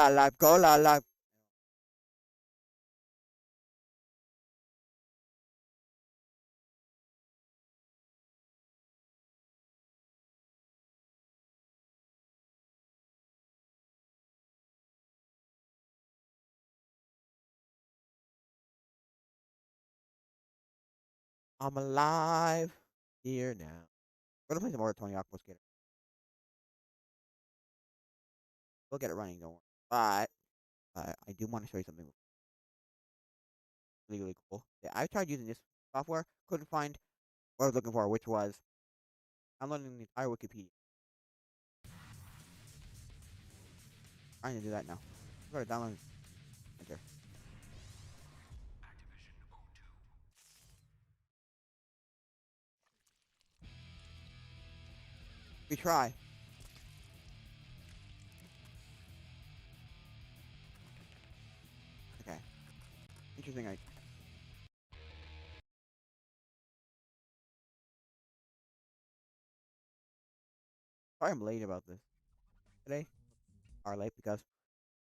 life, go la life. I'm alive here now. We're gonna play some more Tony Hawk's Skater. We'll get it running, don't worry. But I do want to show you something really, really cool. Yeah, I tried using this software, couldn't find what I was looking for, which was downloading the entire Wikipedia. Trying to do that now. Go to download. Enter. We try. Okay. Interesting. Sorry I'm late about this today. Or late because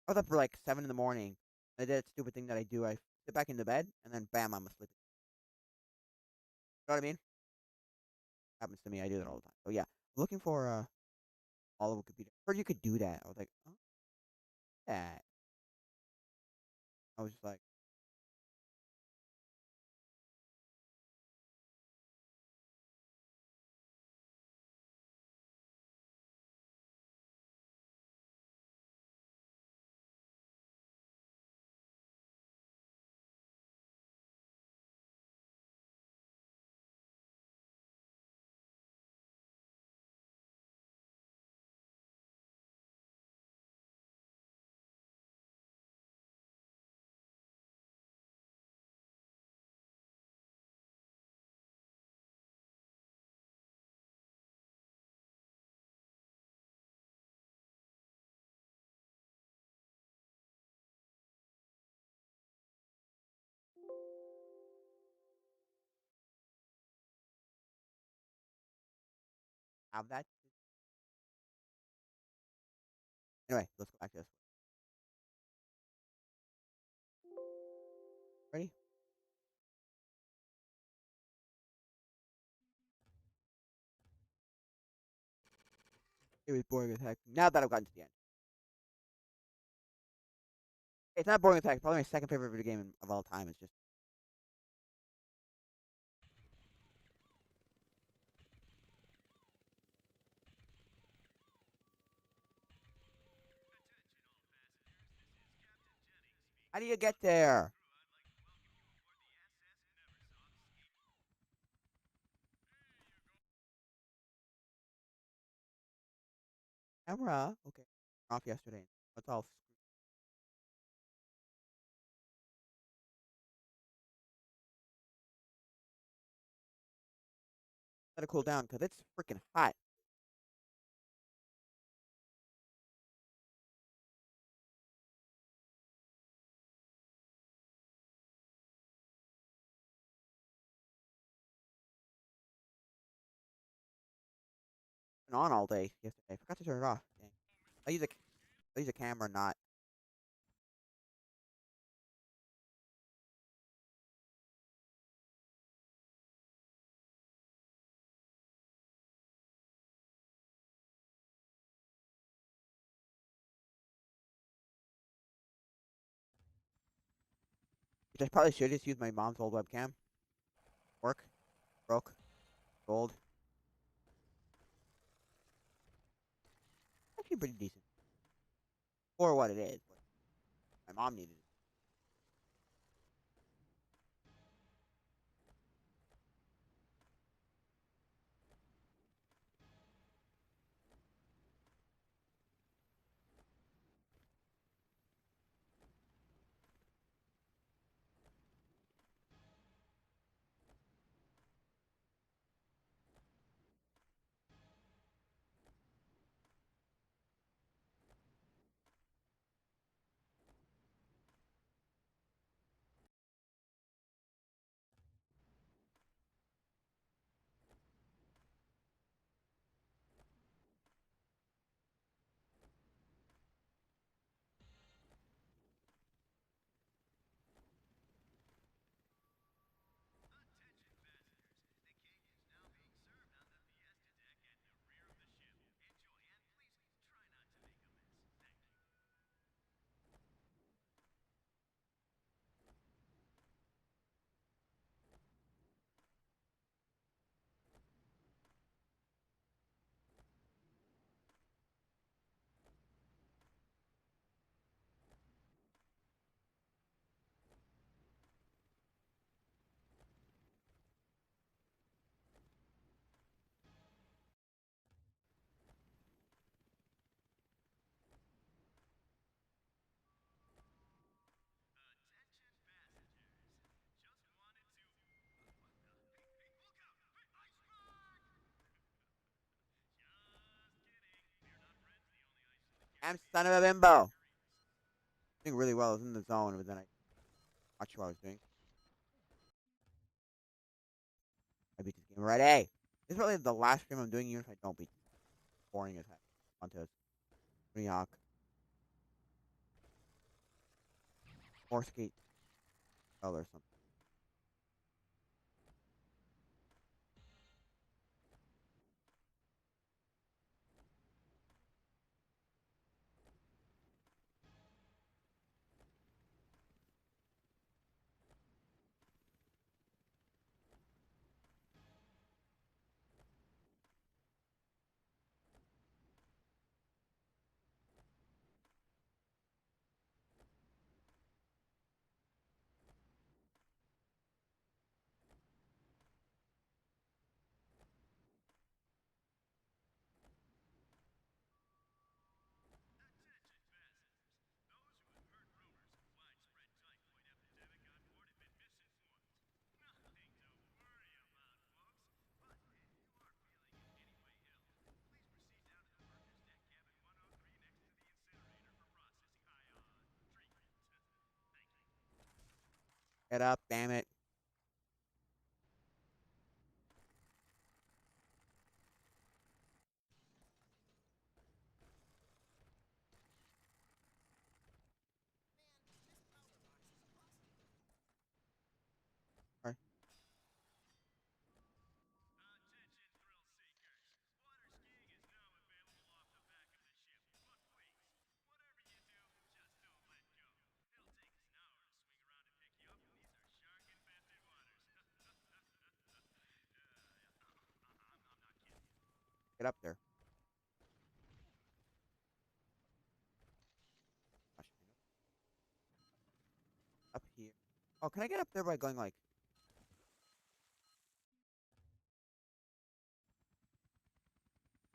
I was up for like 7 in the morning. I did that stupid thing that I do. I sit back into bed and then bam, I'm asleep. You know what I mean? Happens to me. I do that all the time. So yeah, I'm looking for all of Wikipedia. Or you could do that. I was like, oh, that. I was just like, have that. Anyway, let's go back to this. Ready? It was boring as heck. Now that I've gotten to the end. It's not boring as heck. Probably my second favorite video game of all time. It's just. How do you get there? Camera. Okay. Off yesterday. That's all. Let it cool down because it's freaking hot. Been on all day yesterday. I forgot to turn it off. Dang. I use a I use a camera, not. Which I probably should just use my mom's old webcam. Work. Broke. Gold. Actually pretty decent. For what it is. But my mom needed it. Damn son of a bimbo. Doing really well. I was in the zone, but then I watched what I was doing. I beat this game already. This is probably the last stream I'm doing, even if I don't beat. Boring as heck. Onto Tony Hawk. Or Skate. Or something. Get up, damn it. Sorry. Get up there. Gosh, up here. Oh, can I get up there by going like...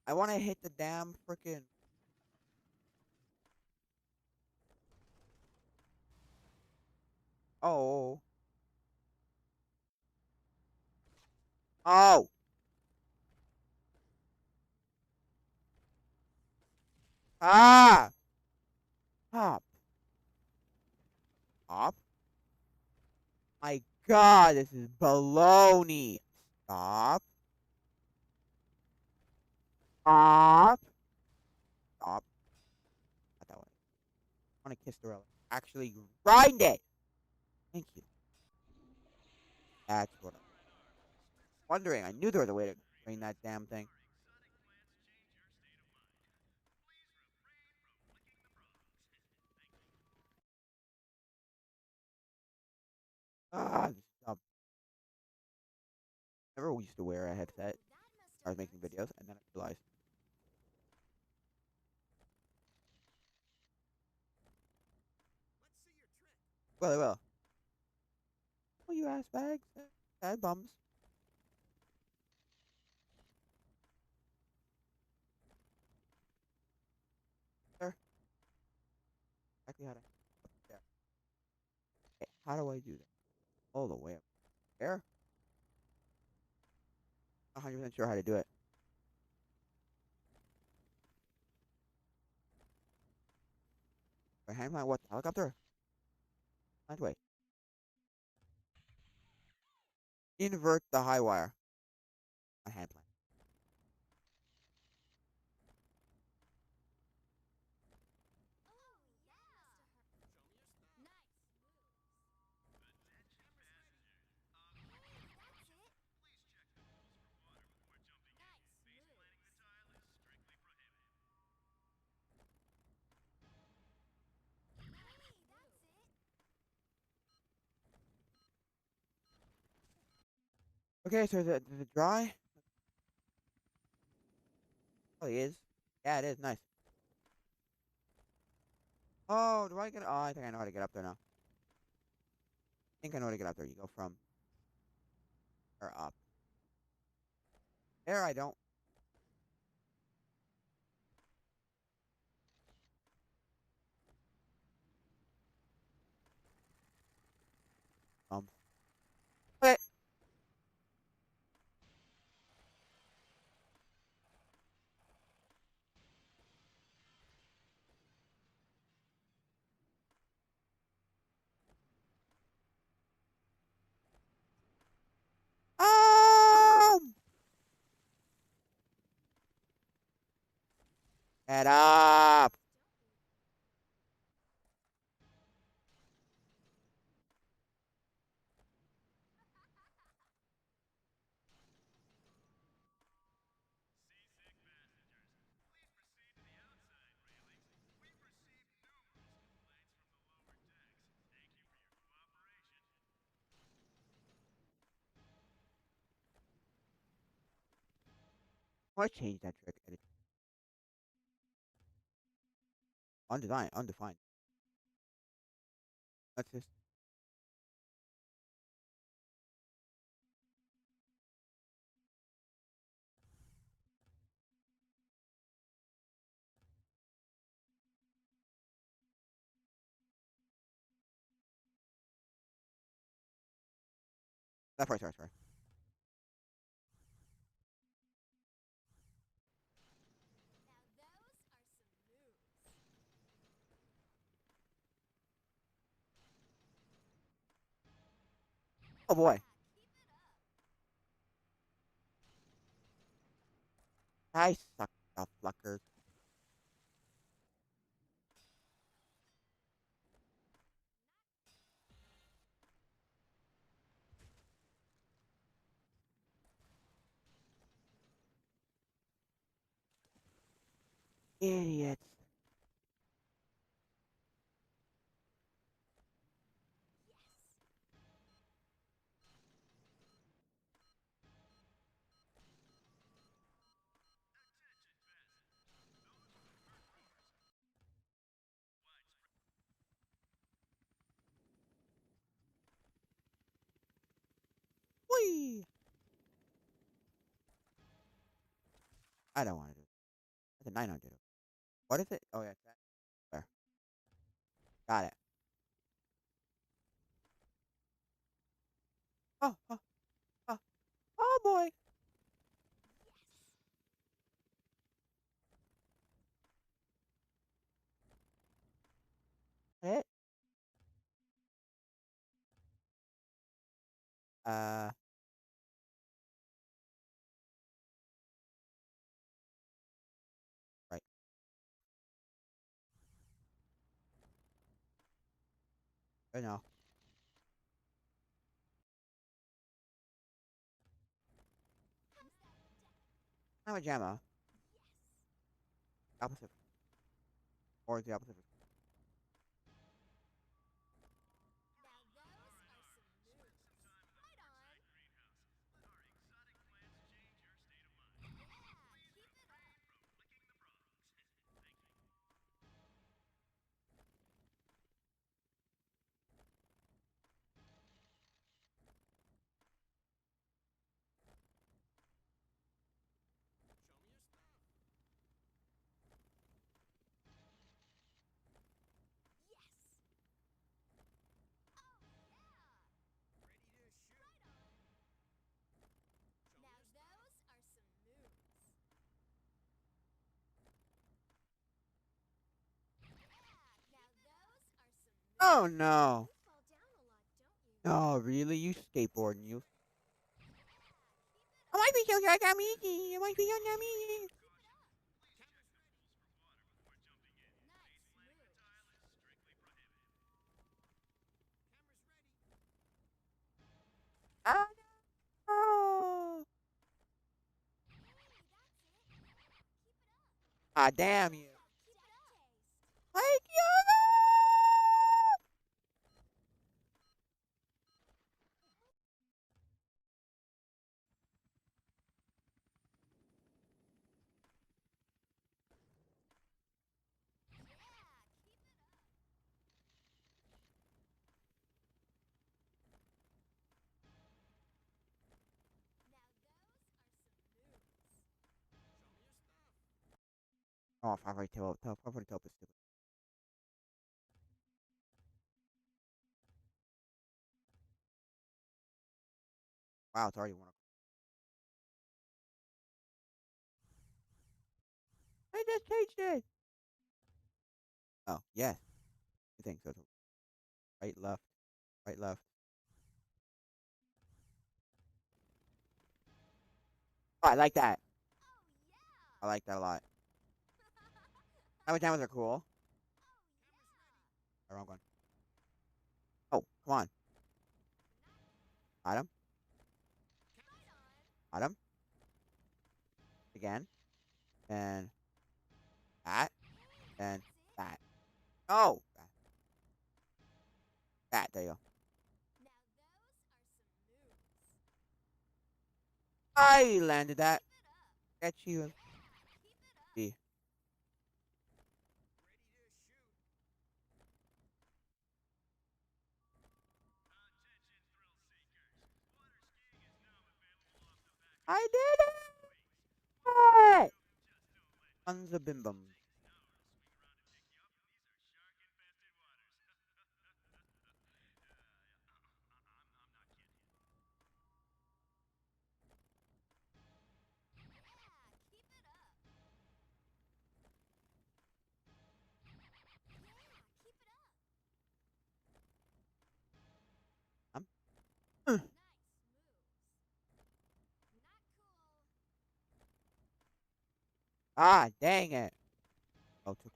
I want to hit the damn freaking... Oh. Oh! Ah! Stop. Stop. My god, this is baloney. Stop. Stop. Stop. Not that way. I want to kiss the relic. Actually, grind it! Thank you. That's what I'm wondering. I knew there was a way to grind that damn thing. Ah, this is dumb. Never used to wear a headset. I was making videos, and then I realized. Well, I will. Oh, you ass bags. Bad bums. There. Exactly how to. Up there. Okay, how do I do that? All the way up there? 100% sure how to do it. My hand plan, what? Helicopter? That way. Invert the high wire. My hand plan. Okay, so is it dry? Oh, it is. Yeah, it is. Nice. Oh, do I get? Oh, I think I know how to get up there now. I think I know how to get up there. You go from or up. There, I don't. Um. Okay. Head up! I change that trick. Edit. Undefined. Undefined. That's just. That's right, sorry, sorry. Oh boy. I suck the fuckers. Idiots. Whee! I don't want to do it. That's a 900. What is it? Oh, yeah. There. Got it. Oh, oh, oh. Oh boy. Hit. Uh, right. I know. I'm a jammer. Opposite. Or the opposite. Oh no. Oh, really? You skateboarding, you. I might be so damn easy. I might be so damn easy. Oh no. Ah, damn you. Like you. Oh, fairy tale. Fairy tale is stupid. Wow, it's already 1 o'clock. I just changed it. Oh, yes. I think so. Right, left. Right, left. Oh, I like that. I like that a lot. Pajamas are cool. Oh, wrong one. Oh, come on. Got him. Got him. Again. And that. And that. Oh! That. There you go. I landed that. Get you. See. I did it! Tons of bim bum. Ah, dang it. Oh, took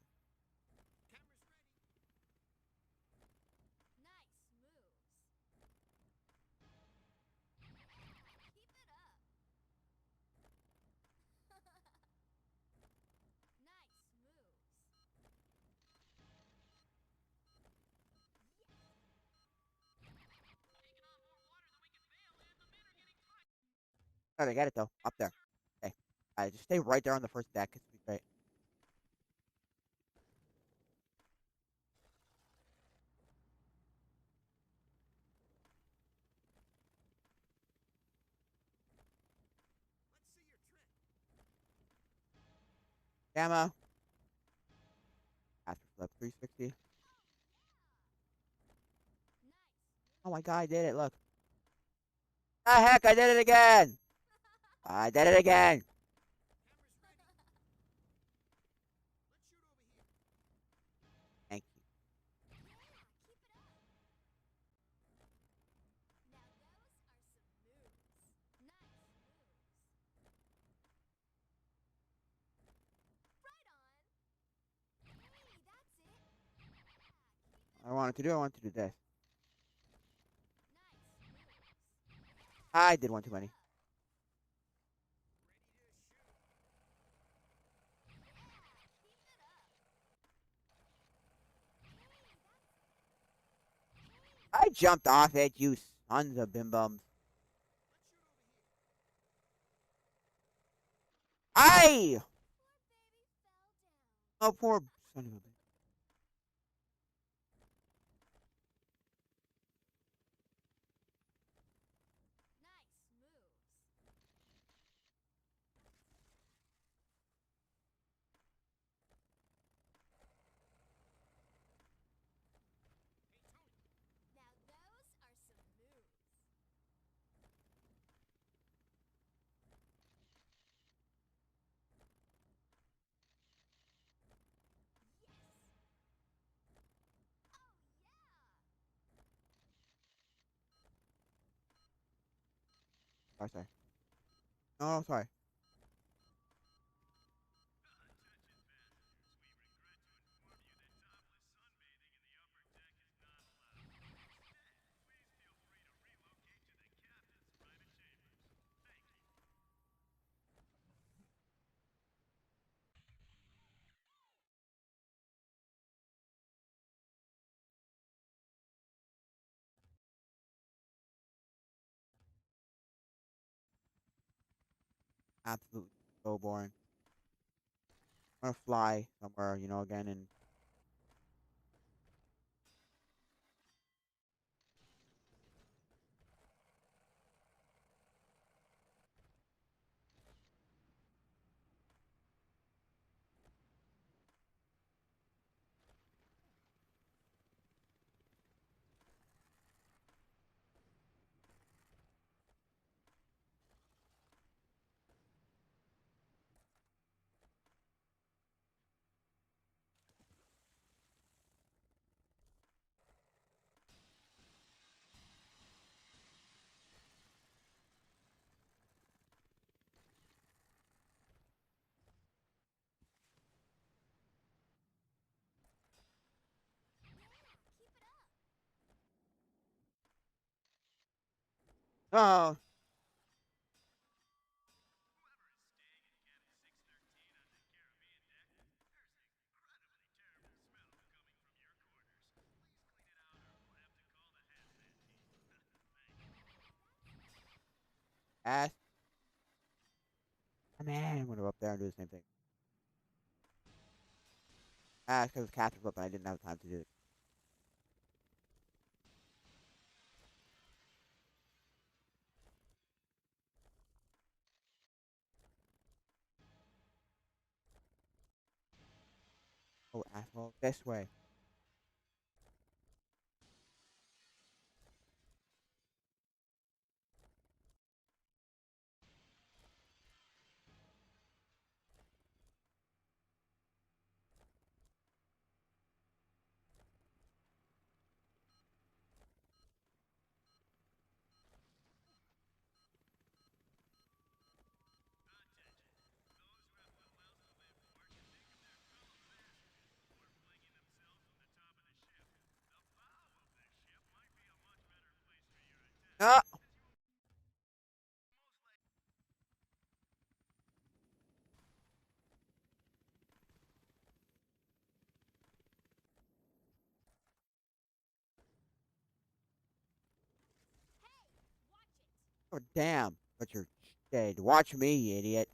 Oh, they got it though. Up there. Okay. Just stay right there on the first deck. It's be great. Gamma. After flip 360. Oh my god, I did it. Look. Ah, heck, I did it again. I did it again. Thank you. I wanted to do. I wanted to do this. I did one too many. I jumped off it, you sons of bim bums. I. Oh, poor son of a bitch. Sorry, sorry. No, sorry. Absolutely so boring. I'm gonna fly somewhere, again, and Oh, ass. Man, I'm gonna go up there and do the same thing. Ass, because cats were up and I didn't have time to do it. Oh, asshole. This way. Ah! Oh, damn. But you're dead. Watch me, you idiot.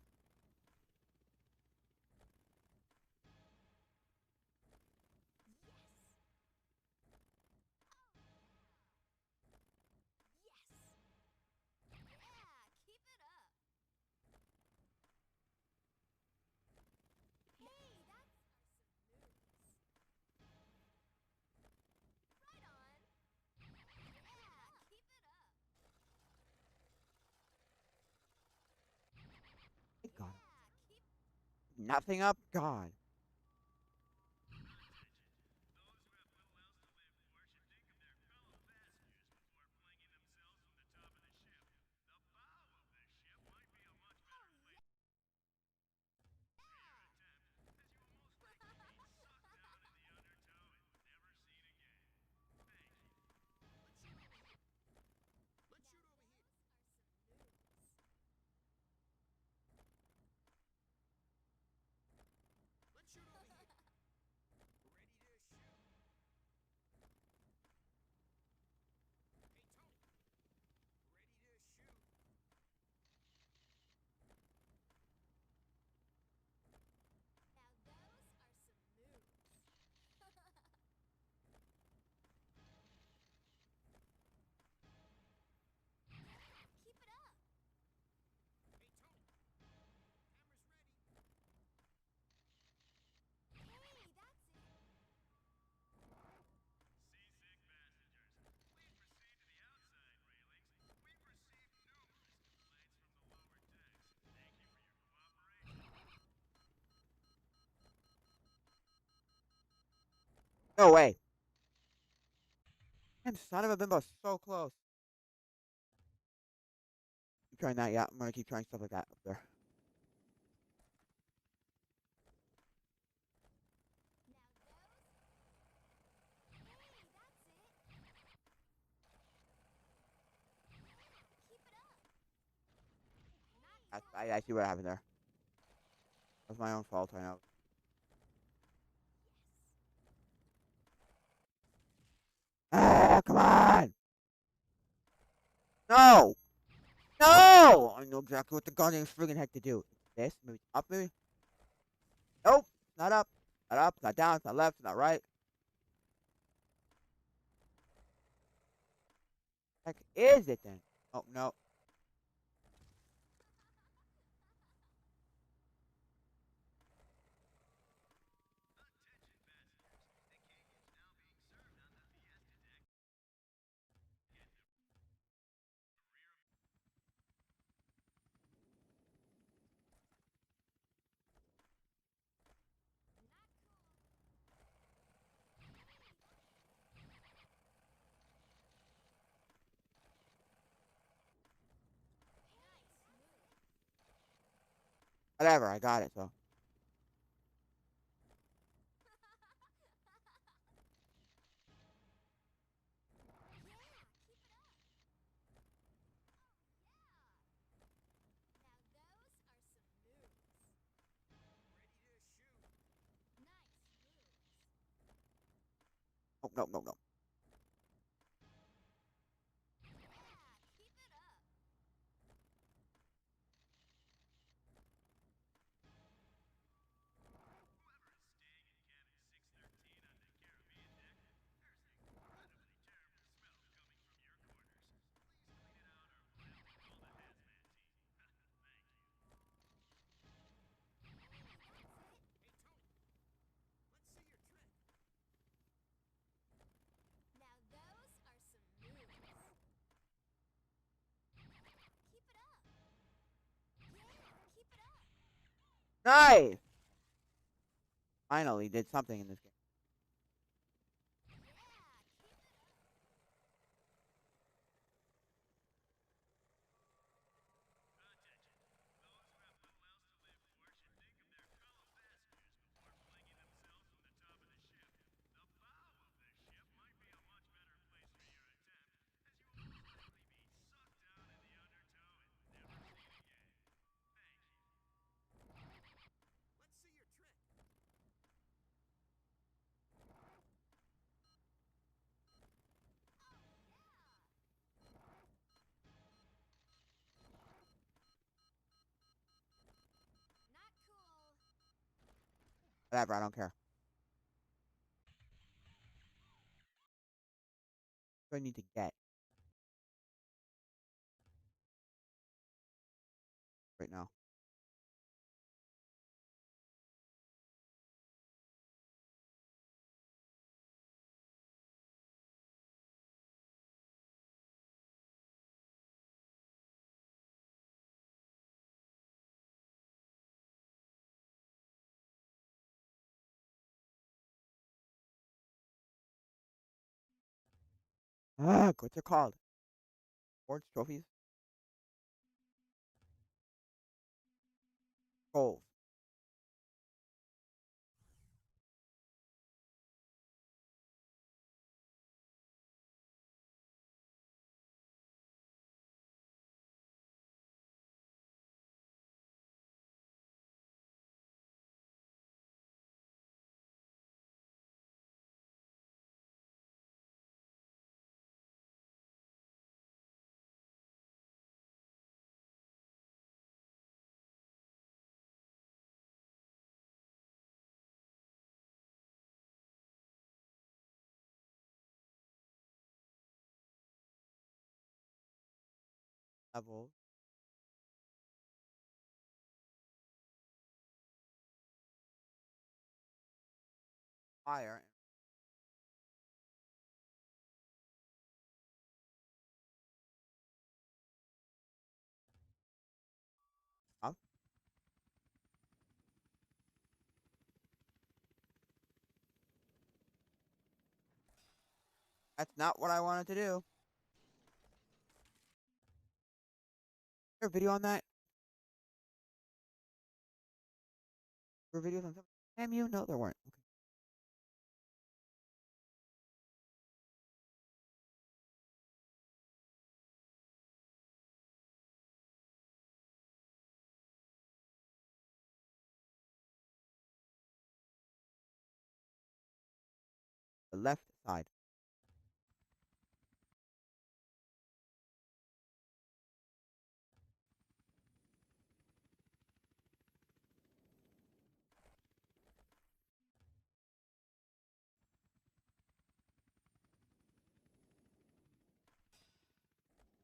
God. Nothing up? God. No way. And son of a bimbo, so close. Keep trying that, yeah. I'm gonna keep trying stuff like that up there. I see what happened there. That was my own fault, I know. Ah, come on! No! No! I know exactly what the goddamn friggin' heck to do. This, maybe up, maybe? Nope! Not up. Not up, not down, not left, not right. Heck is it then? Oh, no. Whatever, I got it, so. Oh, no, no, no. Nice! Finally did something in this game. Whatever, I don't care. What do I need to get right now? Ah, what's it called? Awards, trophies, goals. Levels. Fire. Up. That's not what I wanted to do. Is there a video on that? There were videos on something? Damn you, no, there weren't. Okay. The left side.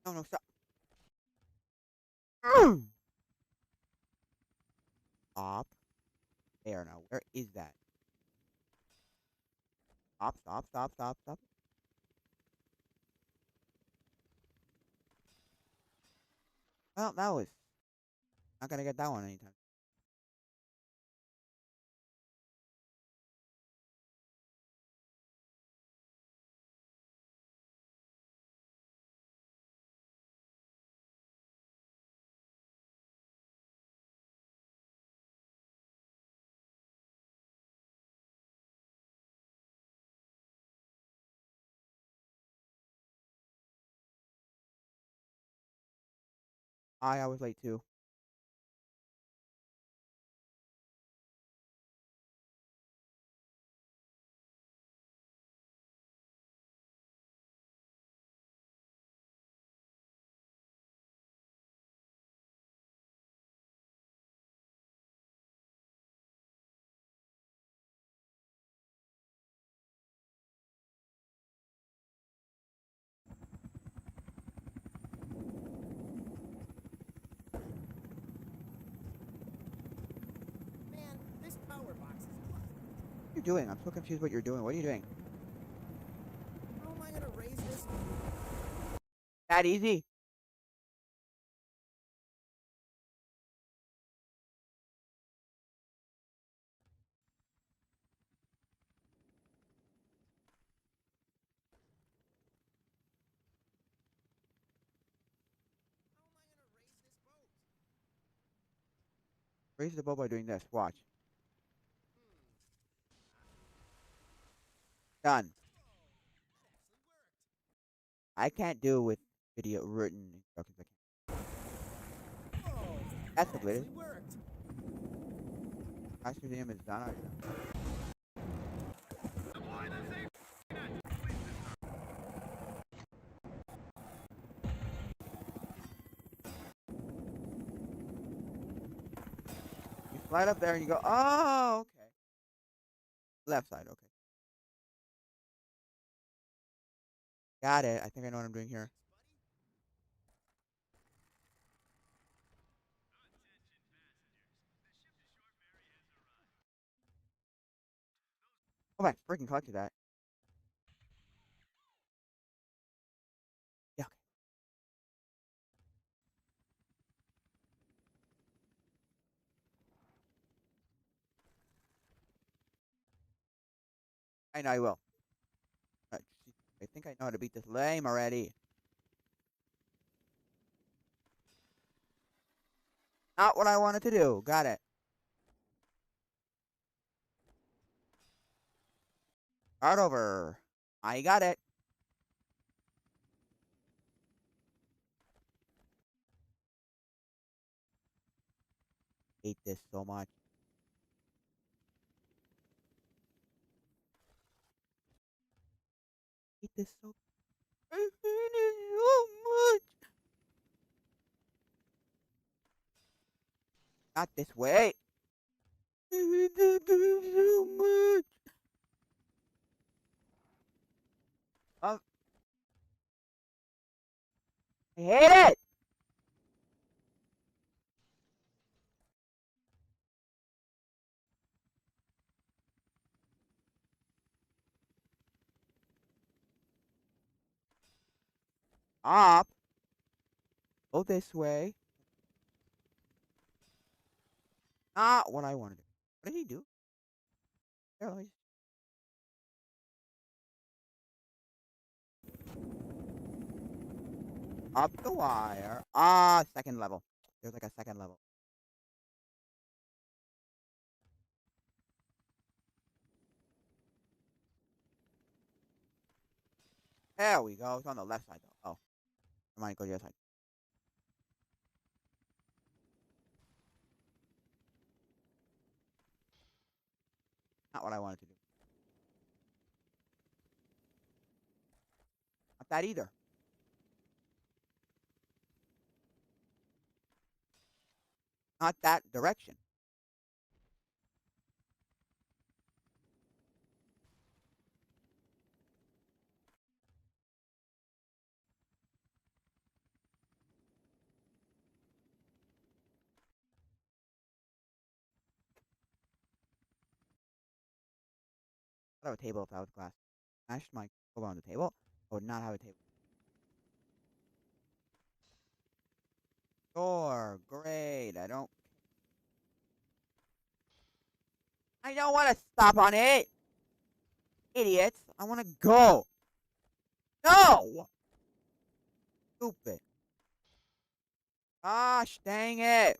No, no, stop. Stop. There now. Where is that? Stop, stop, stop, stop, stop. Well, that was not gonna get that one anytime. I was late too. doing? I'm so confused what you're doing. What are you doing? How am I gonna raise this? That easy? Raise the boat by doing this. Watch. Done. I can't do with video written instructions. Whoa, That's that the glitch. actually worked. Master Museum is done. You slide up there and you go, oh, okay. Left side, okay. Got it. I think I know what I'm doing here. Oh, I freaking collected that. Yeah, okay. I know I will. Uh, I think I know how to beat this lame already. Not what I wanted to do. Got it. Start over. I got it. Hate this so much. Hate this so. I hate it so much. Not this way. I hate this game so much. Um, I hate it. Up. Go this way. Not what I wanted to do. What did he do? There, let me up the wire. Ah, second level. There's like a second level. There we go. It's on the left side though. Oh, I might go to the other side. Not what I wanted to do. Not that either. Not that direction. I would have a table if I was glass. Smashed my over on the table. I would not have a table. Sure, great. I don't want to stop on it. Idiots. I want to go. No! Stupid. Gosh, dang it.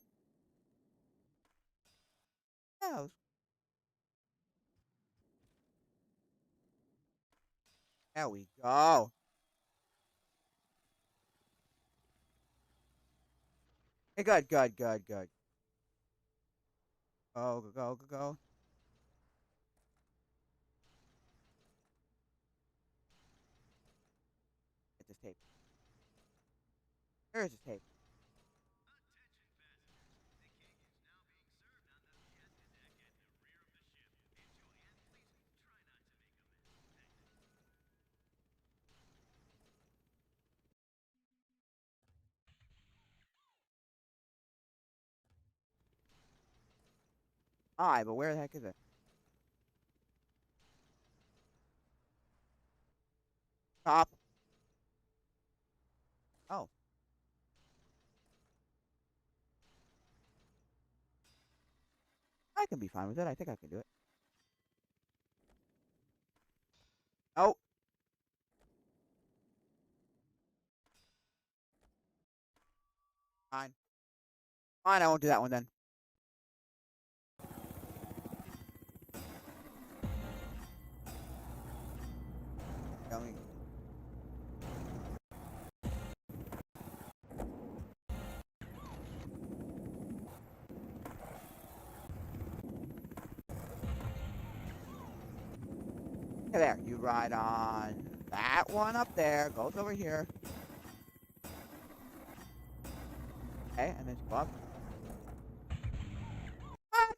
Yeah, there we go. Hey, good, good, good, good. Go, go, go, go, go. Get this tape. Here's this tape. Alright, but where the heck is it? Stop. Oh. I can be fine with it. I think I can do it. Oh. Fine. Fine, I won't do that one then. Going. Okay, there. You ride on that one up there. Goes over here. Okay, and then go up. What?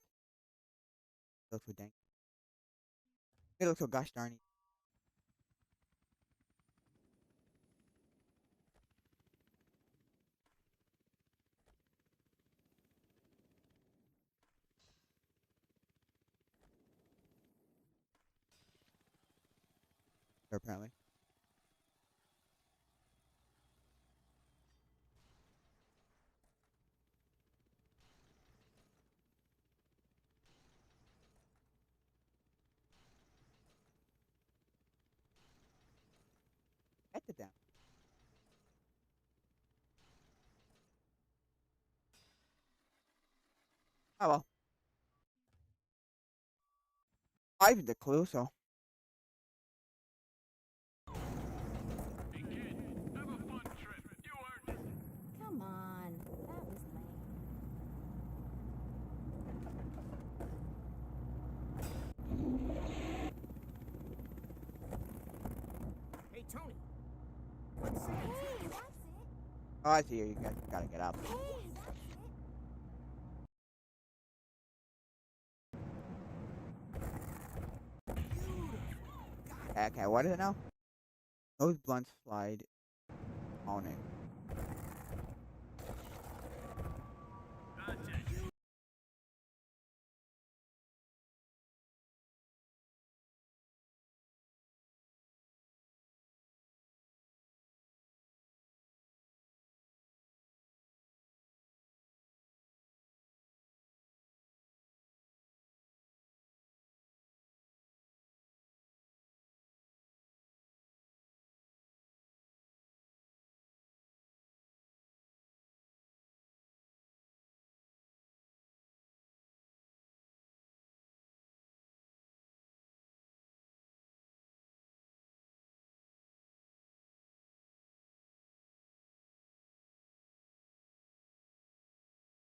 Looks so dang. It looks so gosh darn. Apparently. Get it down. Oh well. I even did clue, so. Come on. That was lame. Hey, Tony. Let's see. Hey, that's it. Oh, I see you. You guys gotta get up. Hey, that's it. Okay, okay, what is it now? Those blunts slide on it.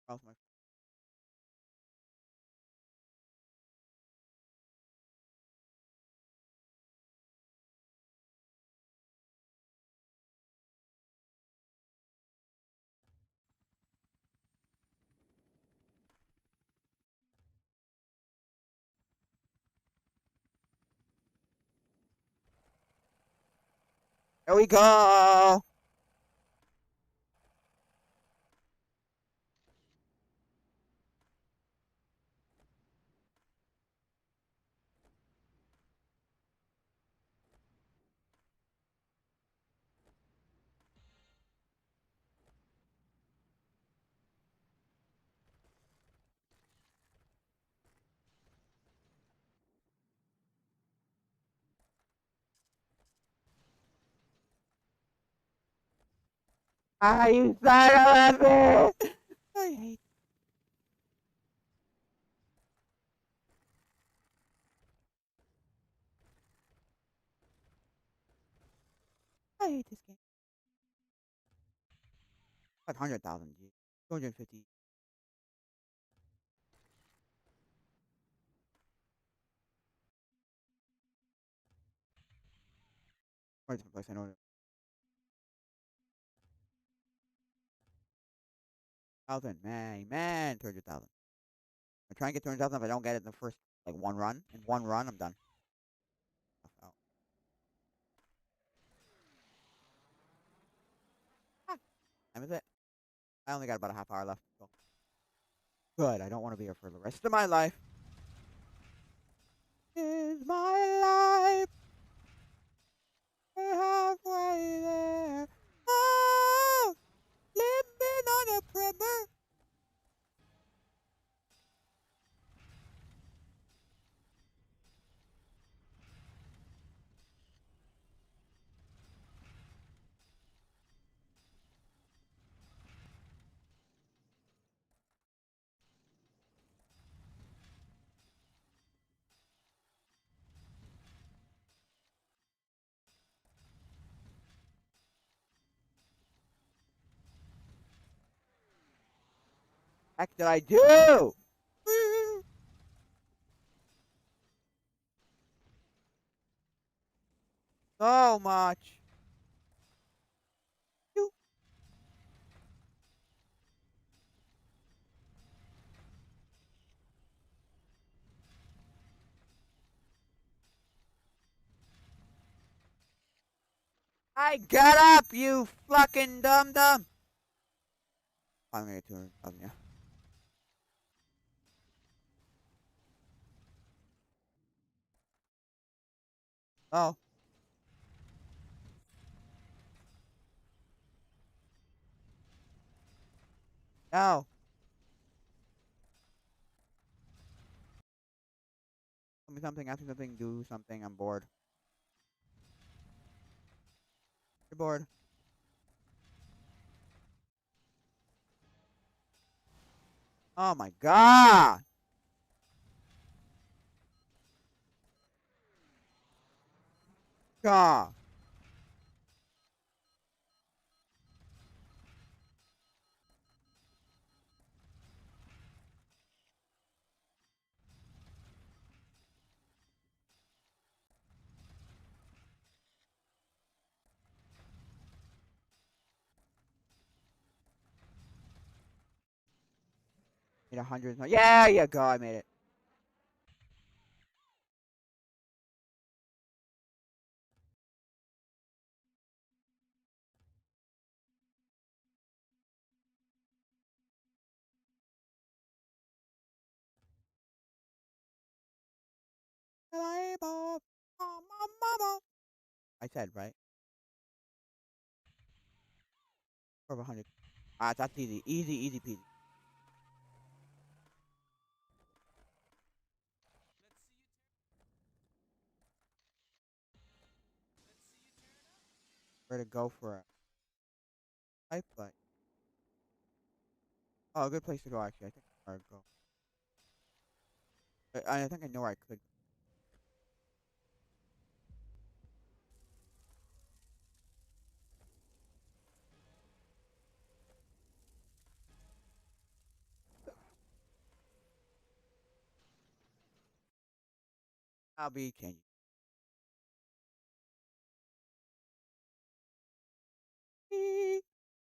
Off my. There we go. Ah, you son of a bitch! I hate this game. 500,000, 250. Where's the place? I know. 1,000, man, 200,000. I try and get 200,000. If I don't get it in the first like one run, in one run, I'm done. Oh. Ah, time is it? I only got about a half hour left. So. Good. I don't want to be here for the rest of my life. Is my life. We're halfway there. Oh, living on a prayer. Heck did I do? So much. I got up, you fucking dum dum. I'm gonna get 200,000, yeah. Oh, no. Tell me something, ask me something, do something. I'm bored. You're bored. Oh my god. God. Made 100. Yeah, yeah, go. I made it. I said, right? Over 100. Ah, that's easy. Easy, easy peasy. Where to go for a pipe, but. Oh, a good place to go, actually. I think where to go. I think I know where I could. I'll be changing.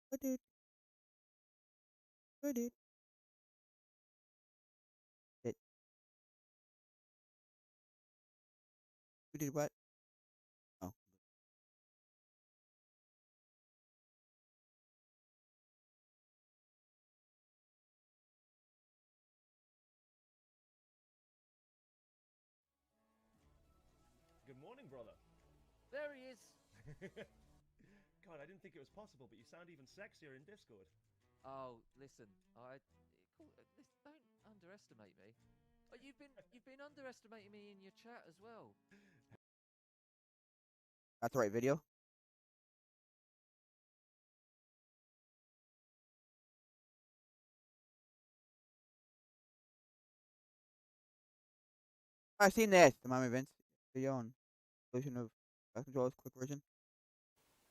What did? What did? It. Who did what? Oh. Good morning, brother. There he is. God, I didn't think it was possible, but you sound even sexier in Discord. Oh, listen, don't underestimate me. Oh, you've been underestimating me in your chat as well. That's the right video. I've seen this. The Miami Vince video on solution of controls, quick version.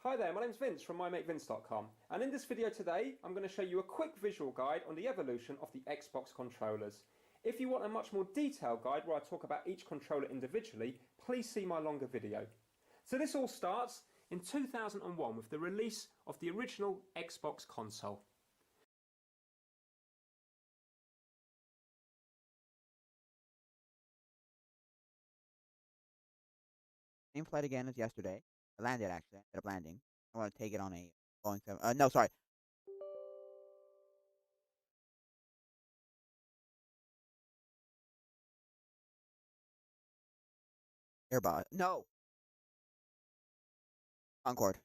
Hi there, my name's Vince from mymatevince.com, and in this video today I'm going to show you a quick visual guide on the evolution of the Xbox controllers. If you want a much more detailed guide where I talk about each controller individually, please see my longer video. So this all starts in 2001 with the release of the original Xbox console. Same flight again as yesterday. I landed actually. I ended up landing. I want to take it on a Boeing 7. No, sorry. Airbus. No. Concord.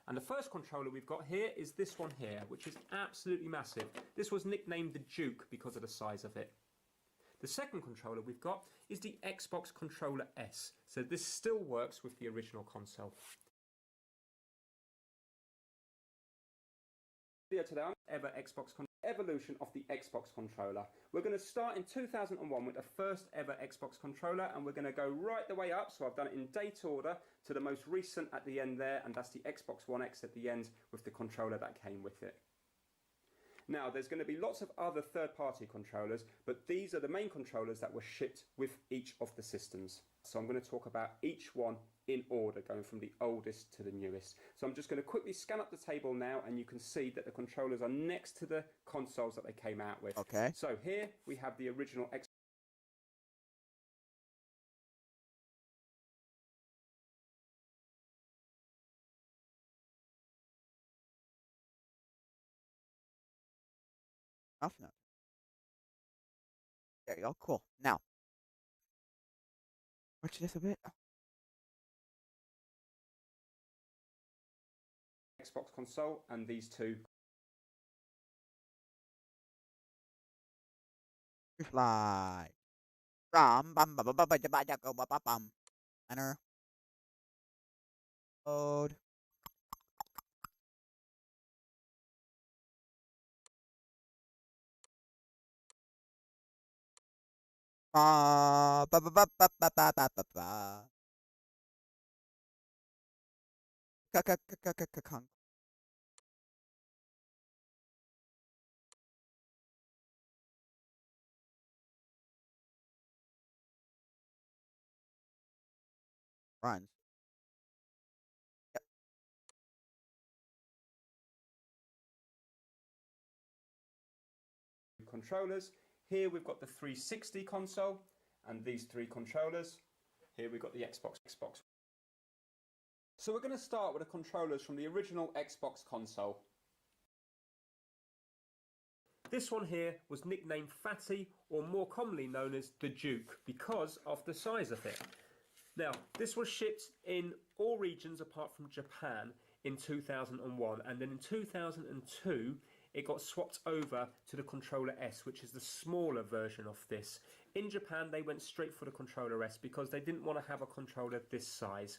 And the first controller we've got here is this one here, which is absolutely massive. This was nicknamed the Duke because of the size of it. The second controller we've got is the Xbox Controller S. So this still works with the original console. Video today on ever Xbox evolution of the Xbox controller. We're going to start in 2001 with the first ever Xbox controller, and we're going to go right the way up. So I've done it in date order to the most recent at the end there, and that's the Xbox One X at the end with the controller that came with it. Now, there's going to be lots of other third-party controllers, but these are the main controllers that were shipped with each of the systems. So I'm going to talk about each one in order, going from the oldest to the newest. So I'm just going to quickly scan up the table now, and you can see that the controllers are next to the consoles that they came out with. Okay. So here we have the original Xbox. Mouse note. There you go. Cool. Now, switch this a bit. Xbox console and these two. Slide. Bum bum bum bum bum bum bum bum bum bum. Enter. Load. Ba ba ba ba ba ba ba ba ba ba. Ka ka ka ka ka ka kong. Runs. Yep. Controllers. Here we've got the 360 console and these three controllers. Here we've got the Xbox. So we're going to start with the controllers from the original Xbox console. This one here was nicknamed Fatty, or more commonly known as the Duke, because of the size of it. Now, this was shipped in all regions apart from Japan in 2001, and then in 2002 it got swapped over to the Controller S, which is the smaller version of this. In Japan they went straight for the Controller S because they didn't want to have a controller this size.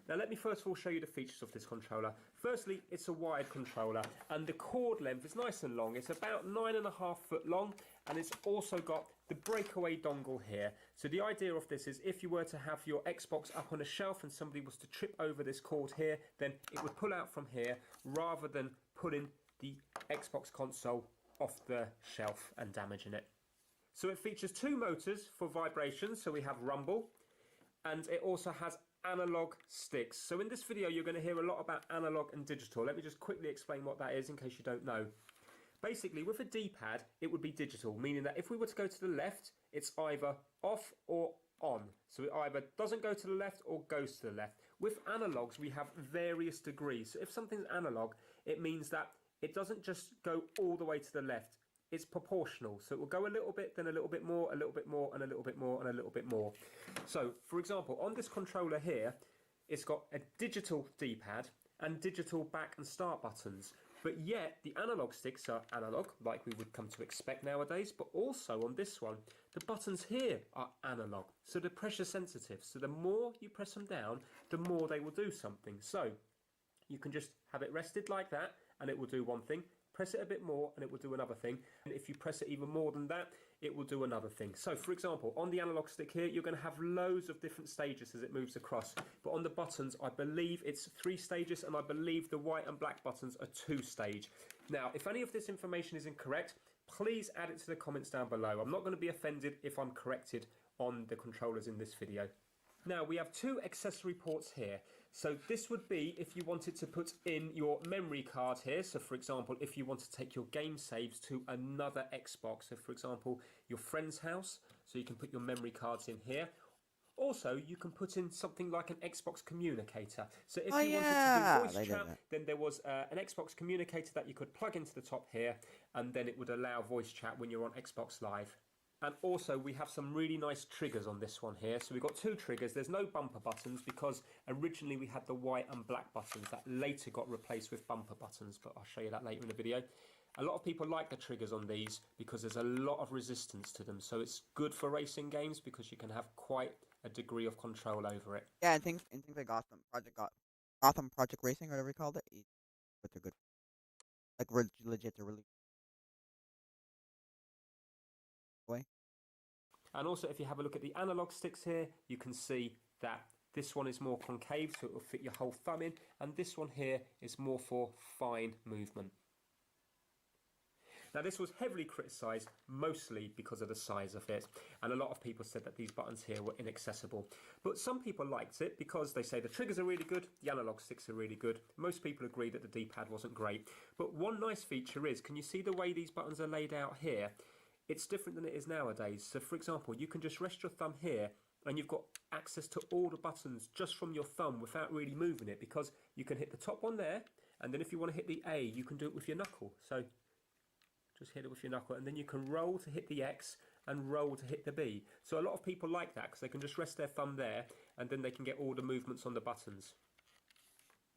Now let me first of all show you the features of this controller. Firstly, it's a wired controller, and the cord length is nice and long. It's about 9.5 foot long, and it's also got the breakaway dongle here. So the idea of this is if you were to have your Xbox up on a shelf and somebody was to trip over this cord here, then it would pull out from here rather than pulling the Xbox console off the shelf and damaging it. So it features two motors for vibration, so we have rumble, and it also has analog sticks. So in this video you're going to hear a lot about analog and digital. Let me just quickly explain what that is in case you don't know. Basically, with a D-pad it would be digital, meaning that if we were to go to the left, it's either off or on. So it either doesn't go to the left or goes to the left. With analogs we have various degrees. So if something's analog, it means that it doesn't just go all the way to the left. It's proportional, so it will go a little bit, then a little bit more, a little bit more, and a little bit more, and a little bit more. So, for example, on this controller here, it's got a digital D-pad and digital back and start buttons, but yet the analog sticks are analog, like we would come to expect nowadays, but also on this one, the buttons here are analog, so they're pressure sensitive, so the more you press them down, the more they will do something. So, you can just have it rested like that, and it will do one thing. Press it a bit more and it will do another thing, and if you press it even more than that, it will do another thing. So for example, on the analog stick here you're going to have loads of different stages as it moves across, but on the buttons I believe it's 3 stages, and I believe the white and black buttons are 2 stage. Now if any of this information is incorrect, please add it to the comments down below. I'm not going to be offended if I'm corrected on the controllers in this video. Now we have 2 accessory ports here. So this would be if you wanted to put in your memory card here. So for example, if you want to take your game saves to another Xbox, so for example, your friend's house, so you can put your memory cards in here. Also, you can put in something like an Xbox communicator. So if you wanted to do voice chat, then there was an Xbox communicator that you could plug into the top here, and then it would allow voice chat when you're on Xbox Live. And also we have some really nice triggers on this one here. So we've got two triggers. There's no bumper buttons because originally we had the white and black buttons that later got replaced with bumper buttons, but I'll show you that later in the video. A lot of people like the triggers on these because there's a lot of resistance to them. So it's good for racing games because you can have quite a degree of control over it. Yeah, and things like Gotham Project Racing, or whatever you called it, but they're good. Like legit, they're really. Way. And also if you have a look at the analog sticks here, you can see that this one is more concave, so it will fit your whole thumb in, and this one here is more for fine movement. Now this was heavily criticised, mostly because of the size of it, and a lot of people said that these buttons here were inaccessible. But some people liked it because they say the triggers are really good, the analog sticks are really good. Most people agree that the D-pad wasn't great. But one nice feature is, can you see the way these buttons are laid out here? It's different than it is nowadays. So for example, you can just rest your thumb here and you've got access to all the buttons just from your thumb without really moving it, because you can hit the top one there, and then if you want to hit the A, you can do it with your knuckle. So just hit it with your knuckle, and then you can roll to hit the X and roll to hit the B. So a lot of people like that because they can just rest their thumb there and then they can get all the movements on the buttons.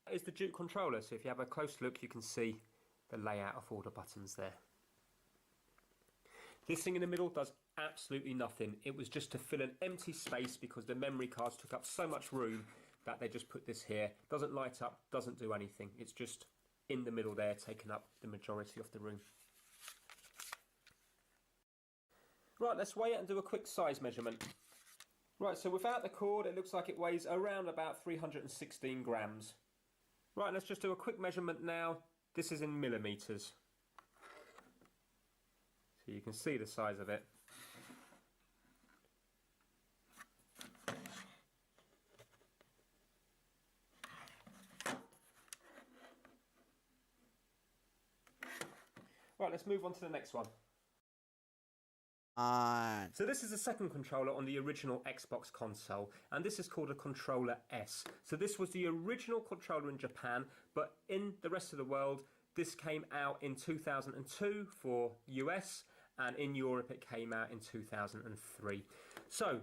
That is the Duke controller, so if you have a close look you can see the layout of all the buttons there. This thing in the middle does absolutely nothing. It was just to fill an empty space because the memory cards took up so much room that they just put this here. Doesn't light up, doesn't do anything. It's just in the middle there, taking up the majority of the room. Right, let's weigh it and do a quick size measurement. Right, so without the cord, it looks like it weighs around about 316 grams. Right, let's just do a quick measurement now. This is in millimetres. So you can see the size of it. Right, let's move on to the next one. So this is the second controller on the original Xbox console, and this is called a Controller S. So this was the original controller in Japan, but in the rest of the world, this came out in 2002 for US, and in Europe it came out in 2003. So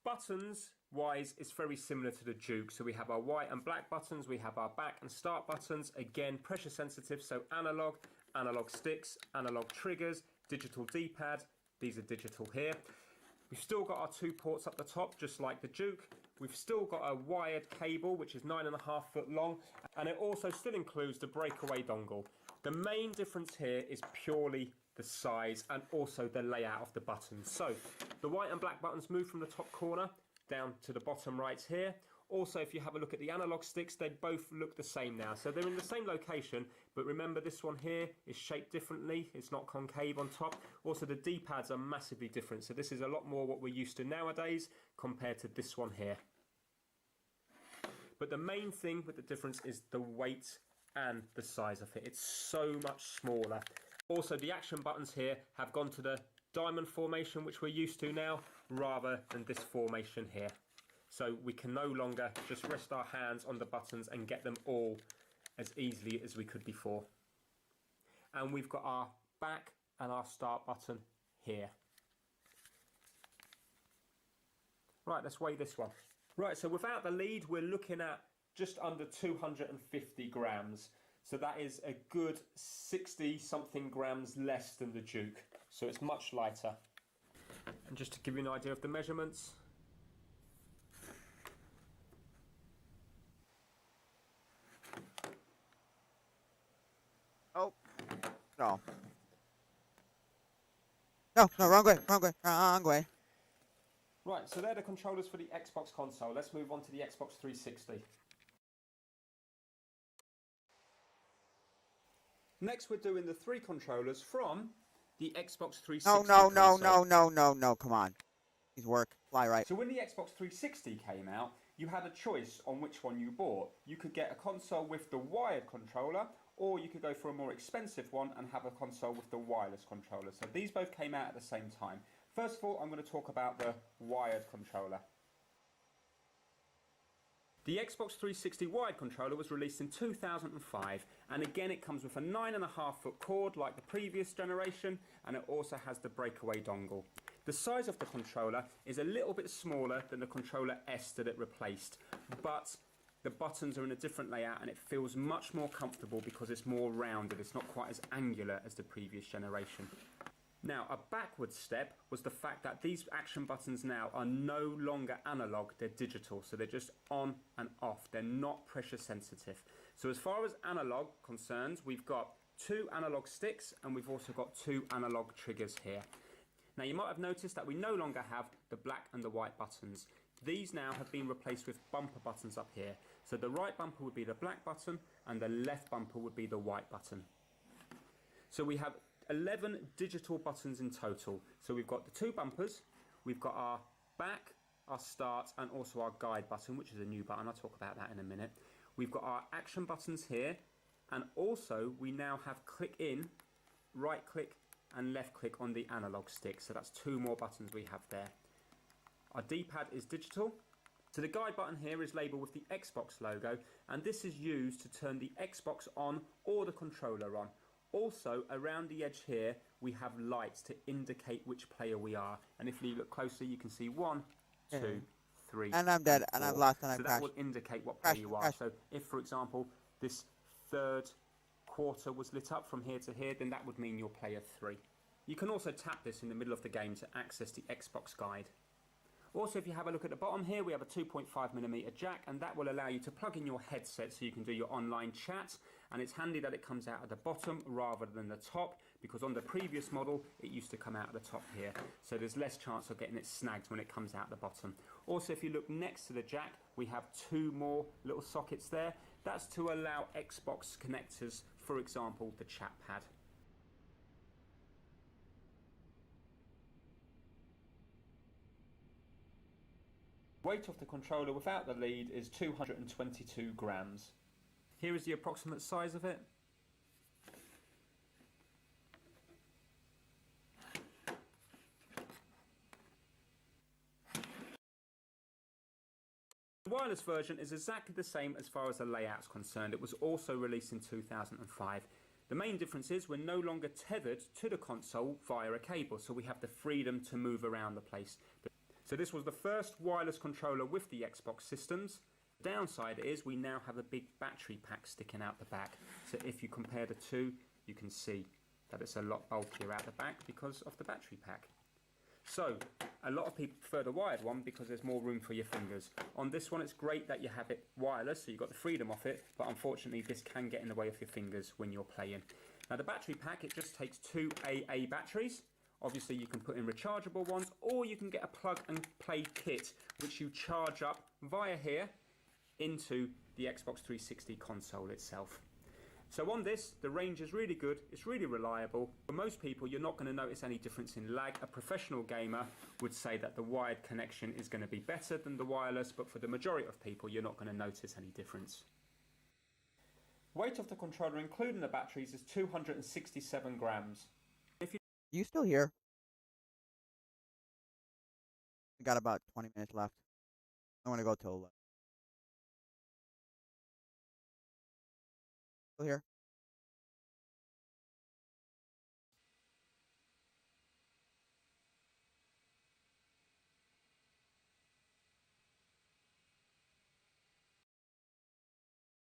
buttons wise, it's very similar to the Duke. So we have our white and black buttons, we have our back and start buttons, again pressure sensitive, so analog sticks, analog triggers, digital D-pad. These are digital here. We've still got our 2 ports up the top, just like the Duke. We've still got a wired cable, which is 9.5 foot long, and it also still includes the breakaway dongle. The main difference here is purely the size and also the layout of the buttons. So the white and black buttons move from the top corner down to the bottom right here. Also, if you have a look at the analog sticks, they both look the same now. So they're in the same location, but remember this one here is shaped differently. It's not concave on top. Also, the D-pads are massively different. So this is a lot more what we're used to nowadays compared to this one here. But the main thing with the difference is the weight and the size of it. It's so much smaller. Also, the action buttons here have gone to the diamond formation, which we're used to now, rather than this formation here. So we can no longer just rest our hands on the buttons and get them all as easily as we could before. And we've got our back and our start button here. Right, let's weigh this one. Right, so without the lead, we're looking at just under 250 grams. So that is a good 60 something grams less than the Duke. So it's much lighter. And just to give you an idea of the measurements, Oh. No. No, wrong way. Right, so they're the controllers for the Xbox console. Let's move on to the Xbox 360. Next we're doing the 3 controllers from the Xbox 360 No, come on. These work. Fly right. So when the Xbox 360 came out, you had a choice on which one you bought. You could get a console with the wired controller, or you could go for a more expensive one and have a console with the wireless controller. So these both came out at the same time. First of all, I'm going to talk about the wired controller. The Xbox 360 wired controller was released in 2005, and again it comes with a 9.5 foot cord like the previous generation, and it also has the breakaway dongle. The size of the controller is a little bit smaller than the controller S that it replaced, but the buttons are in a different layout and it feels much more comfortable because it's more rounded. It's not quite as angular as the previous generation. Now, a backward step was the fact that these action buttons now are no longer analog, they're digital, so they're just on and off. They're not pressure sensitive. So as far as analog concerns, we've got 2 analog sticks and we've also got 2 analog triggers here. Now, you might have noticed that we no longer have the black and the white buttons. These now have been replaced with bumper buttons up here. So the right bumper would be the black button and the left bumper would be the white button. So we have 11 digital buttons in total. So we've got the 2 bumpers, we've got our back, our start, and also our guide button, which is a new button. I'll talk about that in a minute. We've got our action buttons here, and also we now have click in, right click, and left click on the analog stick. So that's 2 more buttons we have there. Our D-pad is digital. So the guide button here is labelled with the Xbox logo, and this is used to turn the Xbox on or the controller on. Also, around the edge here, we have lights to indicate which player we are. And if you look closely, you can see 1, 2, 3, and I'm dead, and four. I've lost, and I've So that crashed. will indicate what player you are. Crash. So if, for example, this third quarter was lit up from here to here, then that would mean you're player 3. You can also tap this in the middle of the game to access the Xbox guide. Also, if you have a look at the bottom here, we have a 2.5mm jack, and that will allow you to plug in your headset so you can do your online chat. And it's handy that it comes out at the bottom rather than the top, because on the previous model it used to come out at the top here, so there's less chance of getting it snagged when it comes out the bottom. Also, if you look next to the jack, we have 2 more little sockets there. That's to allow Xbox connectors, for example the chat pad. Weight of the controller without the lead is 222 grams. Here is the approximate size of it. The wireless version is exactly the same as far as the layout is concerned. It was also released in 2005. The main difference is we're no longer tethered to the console via a cable, so we have the freedom to move around the place. So this was the first wireless controller with the Xbox systems. The downside is we now have a big battery pack sticking out the back. So if you compare the two, you can see that it's a lot bulkier out the back because of the battery pack. So a lot of people prefer the wired one because there's more room for your fingers. On this one, it's great that you have it wireless, so you've got the freedom of it, but unfortunately this can get in the way of your fingers when you're playing. Now the battery pack, it just takes 2 AA batteries. Obviously you can put in rechargeable ones, or you can get a plug and play kit which you charge up via here into the Xbox 360 console itself. So on this, the range is really good, it's really reliable. For most people, you're not going to notice any difference in lag. A professional gamer would say that the wired connection is going to be better than the wireless, but for the majority of people, you're not going to notice any difference. Weight of the controller, including the batteries, is 267 grams. You still here? We got about 20 minutes left. I want to go till still here.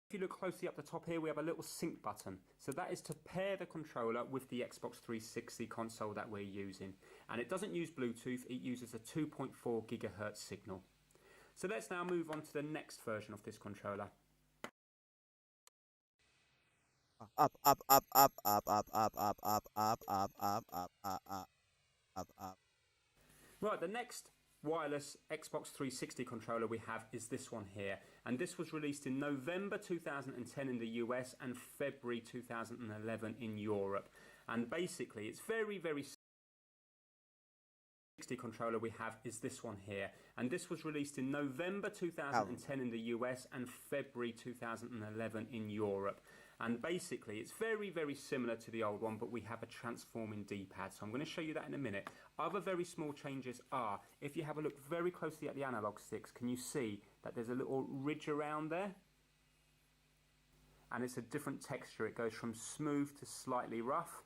If you look closely up the top here, we have a little sync button. So that is to pair the controller with the Xbox 360 console that we're using. And it doesn't use Bluetooth, it uses a 2.4 gigahertz signal. So let's now move on to the next version of this controller. Up, up, up, up, up, up, up, up, up, up, up, up, up, up, up, up. Right, the next wireless Xbox 360 controller we have is this one here, and this was released in November 2010 in the US and February 2011 in Europe. And basically it's very 60 controller we have is this one here, and this was released in November 2010 in the US and February 2011 in Europe. And basically it's very similar to the old one, but we have a transforming D-pad, so I'm going to show you that in a minute. Other very small changes are, if you have a look very closely at the analog sticks, can you see that there's a little ridge around there? And it's a different texture, it goes from smooth to slightly rough.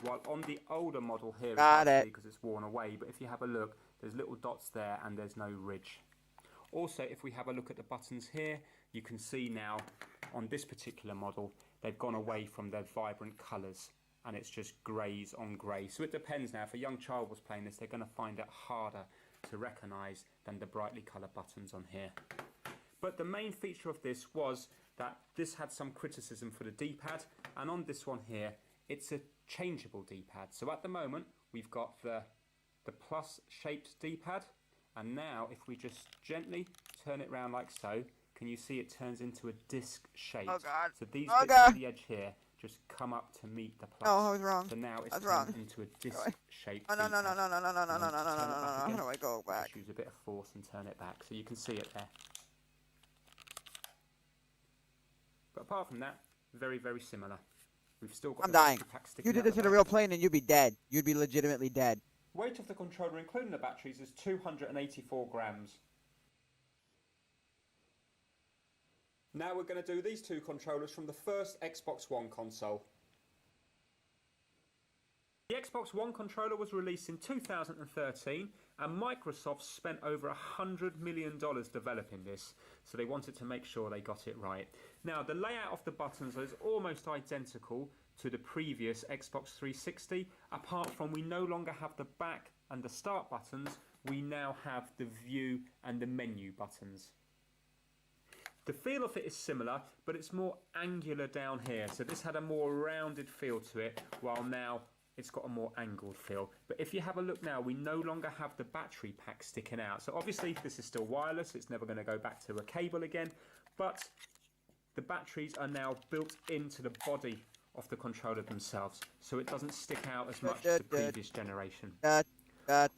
while on the older model here, Got it's it. because it's worn away, but if you have a look, there's little dots there and there's no ridge. Also, if we have a look at the buttons here, you can see now on this particular model, they've gone away from their vibrant colours and it's just greys on grey. So it depends now, if a young child was playing this, they're going to find it harder to recognise than the brightly coloured buttons on here. But the main feature of this was that this had some criticism for the D-pad, and on this one here, it's a changeable D-pad. So at the moment, we've got the plus shaped D-pad, and now if we just gently turn it round like so, can you see it turns into a disc shape? Oh God. So these Oh bits God. of the edge here just come up to meet the plus. No, I was wrong. So now it's That's turned wrong. into a disc shape. Oh no no no no no no no no no no no no no! How do I go back? Just use a bit of force and turn it back, so you can see it there. But apart from that, very, very similar. We've still got I'm the dying. battery pack If sticking you did out this the in a back. real plane, and you'd be dead. You'd be legitimately dead. Weight of the controller, including the batteries, is 284 grams. Now we're going to do these two controllers from the first Xbox One console. The Xbox One controller was released in 2013 and Microsoft spent over $100 million developing this, so they wanted to make sure they got it right. Now the layout of the buttons is almost identical to the previous Xbox 360, apart from we no longer have the back and the start buttons, we now have the view and the menu buttons. The feel of it is similar, but it's more angular down here, so this had a more rounded feel to it, while now it's got a more angled feel. But if you have a look now, we no longer have the battery pack sticking out. So obviously this is still wireless, it's never going to go back to a cable again, but the batteries are now built into the body of the controller themselves, so it doesn't stick out as much as the previous generation.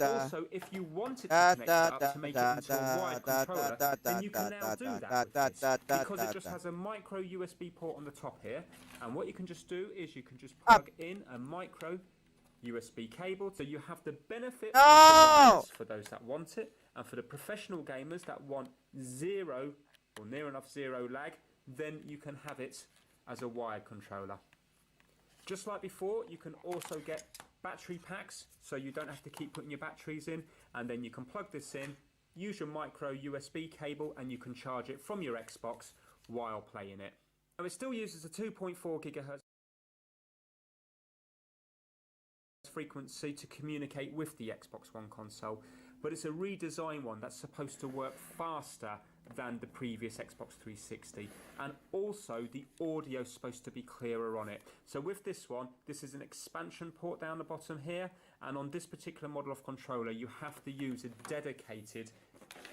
Also, if you wanted to connect it up to make it into a wired controller, then you can now do that with this, because it just has a micro USB port on the top here, and what you can just do is you can just plug in a micro USB cable, so you have the benefit of the wireless for those that want it, and for the professional gamers that want zero or near enough zero lag, then you can have it as a wired controller. Just like before, you can also get battery packs, so you don't have to keep putting your batteries in, and then you can plug this in, use your micro USB cable, and you can charge it from your Xbox while playing it. Now it still uses a 2.4 GHz frequency to communicate with the Xbox One console, but it's a redesigned one that's supposed to work faster than the previous Xbox 360, and also the audio is supposed to be clearer on it. So with this one, this is an expansion port down the bottom here, and on this particular model of controller you have to use a dedicated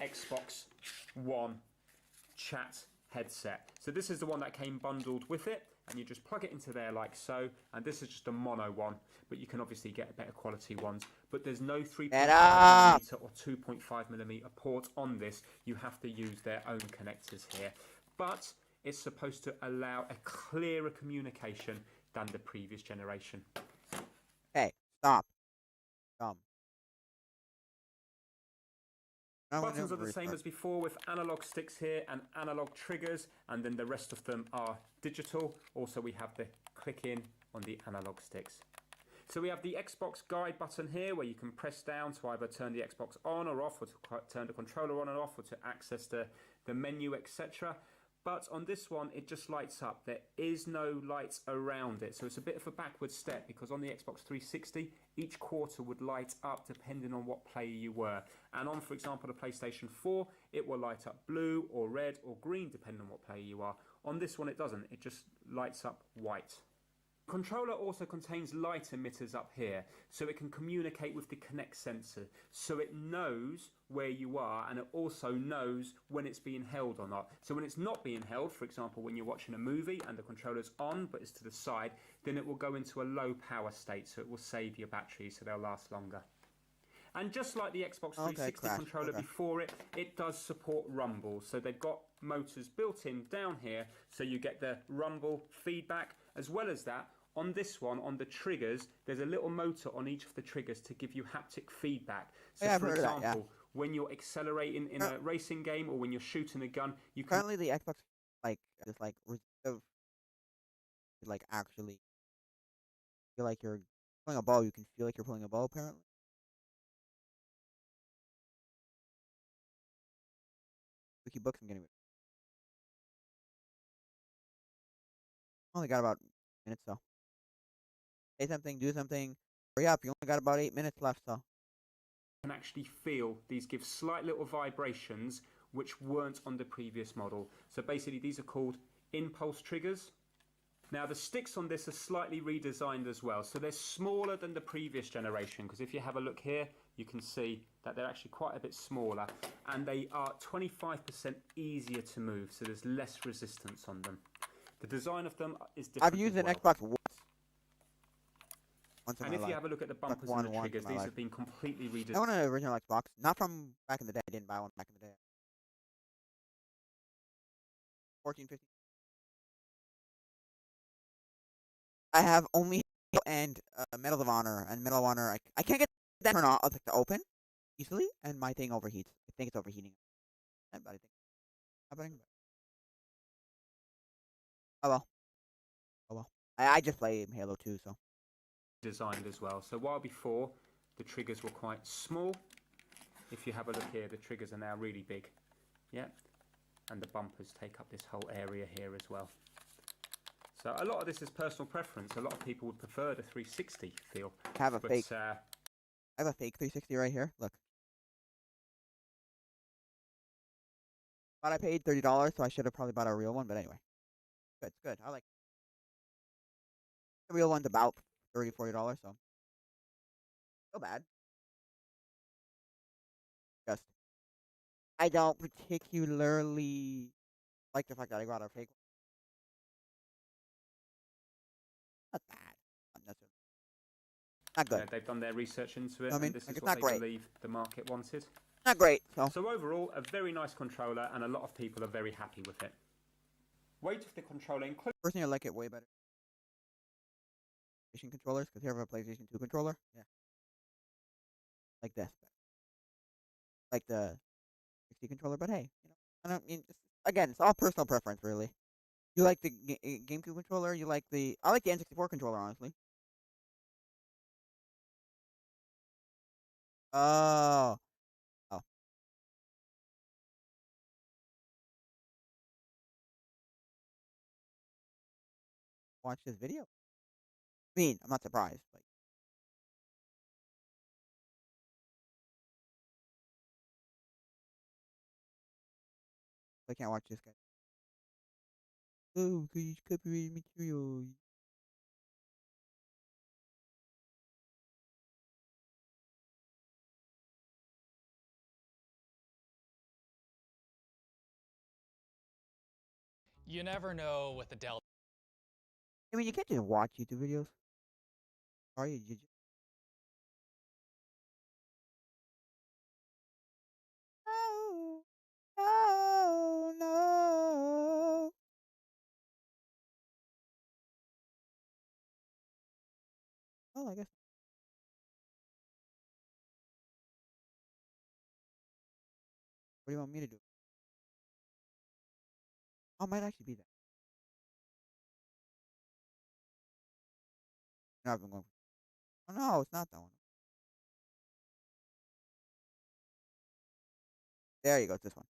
Xbox One chat headset. So this is the one that came bundled with it, and you just plug it into there like so, and this is just a mono one, but you can obviously get better quality ones. But there's no 3.5mm or 2.5mm port on this. You have to use their own connectors here, but it's supposed to allow a clearer communication than the previous generation. Hey, stop. Buttons are the same as before, with analog sticks here and analog triggers, and then the rest of them are digital. Also we have the click in on the analog sticks. So we have the Xbox guide button here, where you can press down to either turn the Xbox on or off, or to turn the controller on and off, or to access the menu, etc. But on this one, it just lights up. There is no lights around it. So it's a bit of a backward step, because on the Xbox 360, each quarter would light up depending on what player you were. And on, for example, the PlayStation 4, it will light up blue or red or green depending on what player you are. On this one, it doesn't. It just lights up white. The controller also contains light emitters up here, so it can communicate with the Kinect sensor, so it knows where you are, and it also knows when it's being held or not. So when it's not being held, for example when you're watching a movie and the controller's on but it's to the side, then it will go into a low power state, so it will save your batteries so they'll last longer. And just like the Xbox 360 controller before it, it does support rumble. So they've got motors built in down here, so you get the rumble feedback. As well as that, on this one, on the triggers, there's a little motor on each of the triggers to give you haptic feedback. So for example, when you're accelerating in a racing game, or when you're shooting a gun, you can... Currently the Xbox, just actually feel like you're Pulling a bow, you can feel like you're pulling a bow, apparently. Wiki books, I'm getting it. Only got about minutes, so. Say something, do something. Hurry up, you only got about 8 minutes left, so. Can actually feel these give slight little vibrations which weren't on the previous model. So basically these are called impulse triggers. Now the sticks on this are slightly redesigned as well, so they're smaller than the previous generation, because if you have a look here you can see that they're actually quite a bit smaller, and they are 25% easier to move, so there's less resistance on them. The design of them is different. I've used an well. Xbox once. And if you have a look at the bumpers and the triggers, these have been completely redesigned. I want an original Xbox, not from back in the day. I didn't buy one back in the day. 14, 15. I have only Halo and Medal of Honor, and Medal of Honor. I can't get that turn on to open easily, and my thing overheats. I think it's overheating. But I think it's happening. Oh well. Oh well. I just play Halo 2, so. Designed as well. So while before the triggers were quite small, if you have a look here, the triggers are now really big. Yeah. And the bumpers take up this whole area here as well. So a lot of this is personal preference. A lot of people would prefer the 360 feel. I have a fake 360 right here. Look. But I paid $30, so I should have probably bought a real one. But anyway, good. It's good. I like the real one's about $30, $40. So bad. Just I don't particularly like the fact that I got a fake one. Not bad. Not necessarily. Not good. They've done their research into it, I mean, and this like, is it's what not they great. believe the market wanted. Not great. So overall, a very nice controller, and a lot of people are very happy with it. Weight of the controller includes... Personally, I like it way better. PlayStation controllers, because you have a PlayStation 2 controller. Yeah. Like this. Like the 60 controller, but hey, I don't mean, again, it's all personal preference, really. You like the GameCube controller? I like the N64 controller, honestly. Oh. Oh. Watch this video. I mean, I'm not surprised. Like, I can't watch this guy. Oh, because he's copyrighted material. You never know with the Delta. I mean, you can't just watch YouTube videos. Are you? Oh, oh, no. Oh, I guess. What do you want me to do? Oh, it might actually be that. No, I've been going. Oh, no, it's not that one. There you go, it's this one.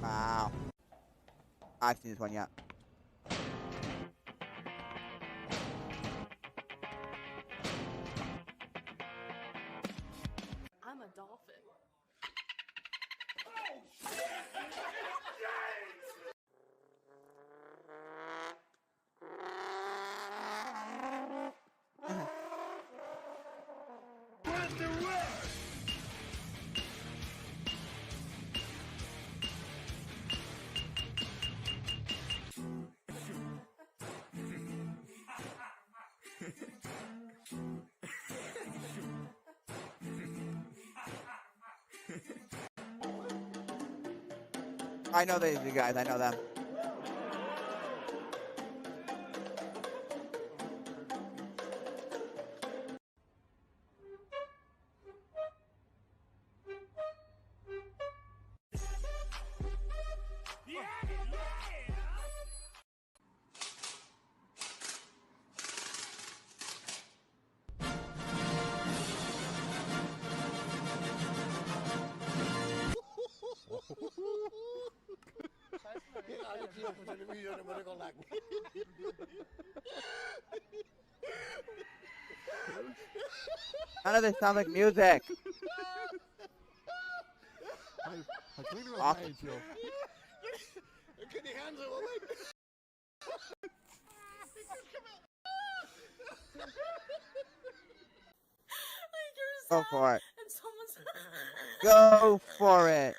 Wow. I've seen this one yet. I'm a dolphin. I know these guys. I know them. None of this sounds like music. Awesome. Go for it. Go for it.